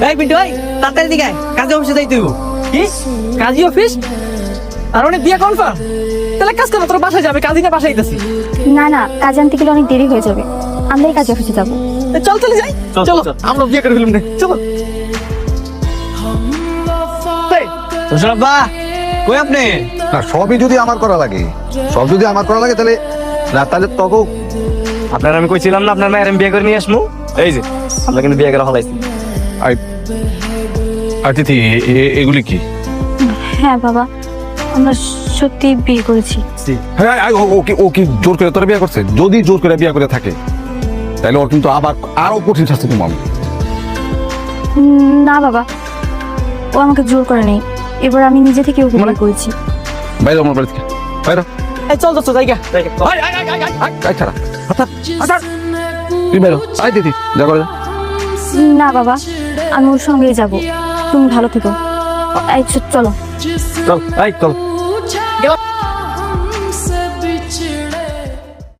এই পিন্টু ভাই তাড়াতাড়ি দিকে আয়, কাজে অফিসে যাইতে হইব। কি কাজী অফিস? আর অনেক বিয়ে কনফার্ম? তাহলে কাজ করো, তোর বাসায় যাবে, কাজী না বাসায় আইতাছি। না না, কাজ আনতে গেলে অনেক দেরি হয়ে যাবে, আমরাই কাজে অফিসে যাবো। চল চলে যাই, চলো আমরা বিয়ে করে ফেলুম না, চলো। বাহ কই আপনি? না সবই যদি আমার করা লাগে, সব যদি আমার করা লাগে তাহলে না, তাহলে তখন আপনার আমি কইছিলাম না আপনার মায়ের আমি বিয়ে করে নিয়ে আসমু। এই যে আমরা কিন্তু বিয়ে করে ফেলাইছি। তিথি এগুলি কি? হ্যাঁ বাবা, আমরা সত্যি বিয়ে করেছি। হ্যাঁ ও কি জোর করে তোরা বিয়ে করছে? যদি জোর করে বিয়ে করে থাকে তাহলে ওর কিন্তু আবার আরো কঠিন শাস্তি দেবো আমি। না বাবা, ও আমাকে জোর করে নেই, এবার আমি নিজে থেকে ওকে বিয়ে করেছি। বাইরে আমার বাড়ি থেকে বাইরে। এই চল চল জায়গা ছাড়া তুই বেরো। আয় দিদি যা করে যা। না বাবা, আমি ওর সঙ্গেই যাব, তুমি ভালো থেকো। এই চলো। চল এই চল।